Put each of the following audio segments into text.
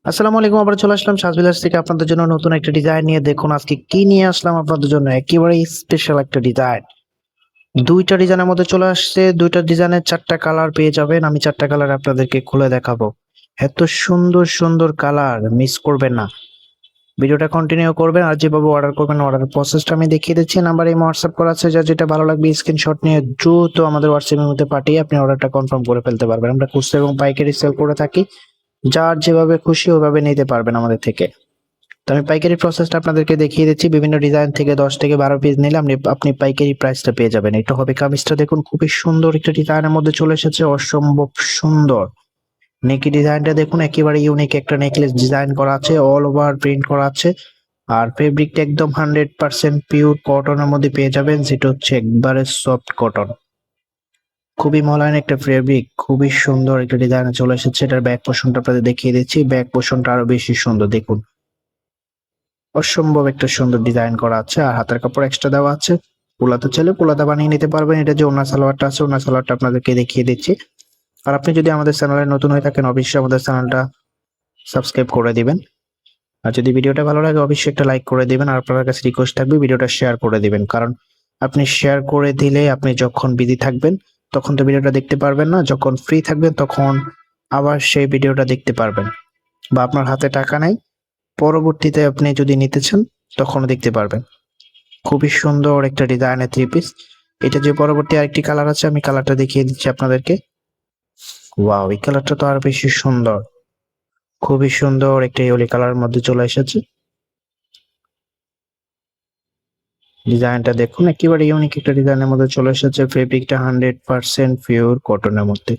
আসসালামু আলাইকুম। আবার চলে আসলাম সাজবিলাস থেকে আপনাদের জন্য নতুন একটা ডিজাইন নিয়ে। দেখুন আজকে কি নিয়ে আসলাম আপনাদের জন্য, একেবারে স্পেশাল একটা ডিজাইন। দুইটা ডিজাইনের মধ্যে চলে আসছে, দুইটা ডিজাইনের চারটা কালার পেয়ে যাবেন। আমি চারটা কালার আপনাদেরকে খুলে দেখাবো। এত সুন্দর সুন্দর কালার, মিস করবেন না। ভিডিওটা কন্টিনিউ করবেন আর যেভাবে অর্ডার করবেন অর্ডারের প্রসেসটা আমি দেখিয়ে দিচ্ছি। নাম্বারে হোয়াটসঅ্যাপ করা আছে, যা যেটা ভালো লাগবে স্ক্রিনশট নিয়ে দ্রুত আমাদের হোয়াটসঅ্যাপের মধ্যে পাঠিয়ে আপনি অর্ডারটা কনফার্ম করে ফেলতে পারবেন। আমরা খুচরা এবং পাইকারি সেল করে থাকি, যার যেভাবে খুশি ওইভাবে নিতে পারবেন আমাদের থেকে। তো আমি পাইকারি প্রসেসটা আপনাদেরকে দেখিয়ে দিচ্ছি। বিভিন্ন ডিজাইন থেকে 10 থেকে 12 পিস নিলে আপনি পাইকারি প্রাইসটা পেয়ে যাবেন। এটা হবে কামিজটা, দেখুন খুবই সুন্দর একটা ডিজাইনের মধ্যে চলে এসেছে, অসম্ভব সুন্দর। নেকি ডিজাইনটা দেখুন, একেবারে ইউনিক একটা নেকলেস ডিজাইন করা আছে, অল ওভার প্রিন্ট করা আছে। আর ফেব্রিকটা একদম 100% পিওর কটনের মধ্যে পেয়ে যাবেন, যেটা হচ্ছে একবারে সফট কটন। খুবই মলায়ন একটা ফেব্রিক, খুবই সুন্দর একটা ডিজাইনে চলে এসেছে। এটার ব্যাক পোর্শনটা আপনাদের দেখিয়ে দিচ্ছি। ব্যাক পোর্শনটা আরো বেশি সুন্দর, দেখুন অসম্ভব একটা সুন্দর ডিজাইন করা আছে। আর হাতের কাপড় এক্সট্রা দেওয়া আছে, পোলাতে চাইলে পোলাতে বানিয়ে নিতে পারবেন। এটা যে ওড়না সালোয়ারটা আছে, ওড়না সালোয়ারটা আপনাদেরকে দেখিয়ে দিচ্ছি। আর আপনি যদি আমাদের চ্যানেলে নতুন হয়ে থাকেন অবশ্যই আমাদের চ্যানেলটা সাবস্ক্রাইব করে দিবেন। আর যদি ভিডিওটা ভালো লাগে অবশ্যই একটা লাইক করে দিবেন। আর আপনার কাছে রিকোয়েস্ট থাকবে ভিডিওটা শেয়ার করে দিবেন, কারণ আপনি শেয়ার করে দিলে আপনি যখন বিজি থাকবেন তখন তো ভিডিওটা দেখতে পারবেন না, যখন ফ্রি থাকবেন তখন আবার সেই ভিডিওটা দেখতে পারবেন। বা আপনার হাতে টাকা নাই, পরবর্তীতে আপনি যদি নিতে চান তখনও দেখতে পারবেন। খুবই সুন্দর একটা ডিজাইনের থ্রি পিস। এটা যে পরবর্তী আরেকটি কালার আছে, আমি কালারটা দেখিয়ে দিচ্ছি আপনাদেরকে। ওয়াও, এই কালারটা তো আরো বেশি সুন্দর। খুবই সুন্দর একটা ইয়েলো কালারের মধ্যে চলে এসেছে। ডিজাইনটা দেখুন, একেবারে ইউনিক একটা ডিজাইনের মধ্যে চলে এসেছে। ফেব্রিকটা 100% পিওর কটনের মধ্যে,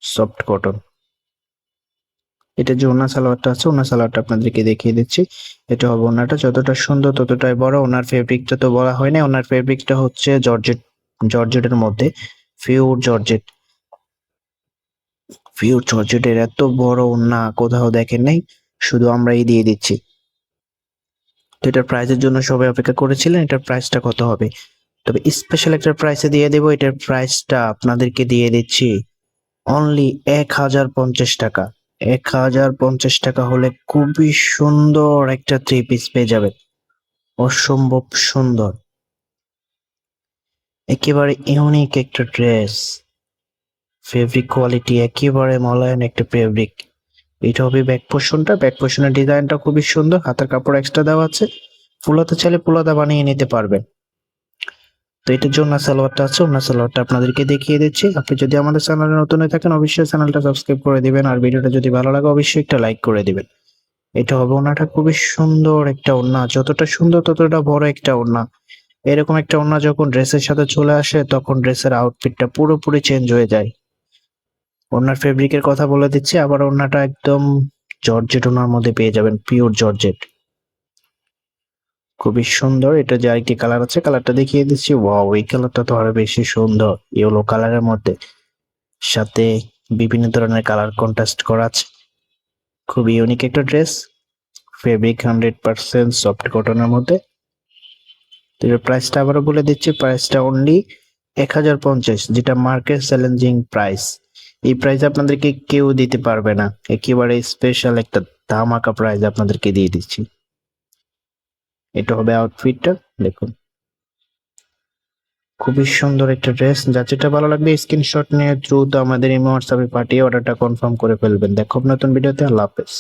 সফট কটন। এটা যে ওড়না সালোয়ারটা আছে, ওড়না সালোয়ারটা আপনাদেরকে দেখিয়ে দিচ্ছি। এটা হবে ওড়নাটা, যতটা সুন্দর ততটাই বড়। ওনার ফেব্রিকটা তো বলা হয় না, ওনার ফেব্রিকটা হচ্ছে জর্জেট, জর্জেটের মধ্যে পিওর জর্জেট। পিওর জর্জেটের এত বড় ওড়না কোথাও দেখেন নাই, শুধু আমরাই দিয়ে দিচ্ছি। তো এটার প্রাইসের জন্য সবাই অপেক্ষা করেছিলেন, এটার প্রাইসটা কত হবে? তবে স্পেশাল একটা প্রাইসে দিয়ে দেবো। এটার প্রাইসটা আপনাদেরকে দিয়ে দিচ্ছি অনলি 1050 টাকা। 1050 টাকা হলে খুবই সুন্দর একটা থ্রি পিস পেয়ে যাবেন, অসম্ভব সুন্দর, একেবারে ইউনিক একটা ড্রেস। ফেব্রিক কোয়ালিটি একেবারে মলায়ন একটা ফেব্রিক। এটা হবে ব্যাক পোর্শনটা। ব্যাক পোর্শনের ডিজাইনটা খুবই সুন্দর, হাতের কাপড় এক্সট্রা দেওয়া আছে, ফুলাতে চাইলে ফুলাতে বানিয়ে নিতে পারবেন। তো এটার জন্য সালোয়ারটা আছে, ওনার সালোয়ারটা আপনাদেরকে দেখিয়ে দিচ্ছি। আপনি যদি আমাদের চ্যানেলে নতুন হয়ে থাকেন অবশ্যই চ্যানেলটা সাবস্ক্রাইব করে দিবেন, আর ভিডিওটা যদি ভালো লাগে অবশ্যই একটা লাইক করে দিবেন। এটা হবে ওনাটা, খুবই সুন্দর একটা ওড়না, যতটা সুন্দর ততটা বড় একটা ওড়না। এরকম একটা ওড়না যখন ড্রেসের সাথে চলে আসে তখন ড্রেসের আউটফিটটা পুরোপুরি চেঞ্জ হয়ে যায়। ওড়নার ফেব্রিকের কথা বলে দিচ্ছি, আবার ওড়নাটা একদম জর্জেট ওড়নার মধ্যে পেয়ে যাবেন, পিওর জর্জেট। খুবই সুন্দর। এটা যে আরেকটি কালার আছে, কালারটা দেখিয়ে দিচ্ছি। ওয়াও, এই কালারটা তো আরো বেশি সুন্দর, ইয়েলো কালারের মধ্যে, সাথে বিভিন্ন ধরনের কালার কন্ট্রাস্ট করা আছে। খুবই ইউনিক একটা ড্রেস, ফেব্রিক 100% সফট কটনের মধ্যে। তো এর প্রাইসটা আবারও বলে দিচ্ছি, প্রাইসটা অনলি 1050, যেটা মার্কেট চ্যালেঞ্জিং প্রাইস। এই প্রাইস আপনাদেরকে কেউ দিতে পারবে না, একেবারে স্পেশাল একটা ধামাকা প্রাইস আপনাদেরকে দিয়ে দিচ্ছি। এটা হবে আউটফিটটা, দেখুন খুবই সুন্দর একটা ড্রেস। যার যেটা ভালো লাগবে স্ক্রিনশট নিয়ে দ্রুত আমাদের ইমো হোয়াটসঅ্যাপে পাঠিয়ে অর্ডারটা কনফার্ম করে ফেলবেন। দেখো নতুন ভিডিওতে, আল্লাহ হাফেজ।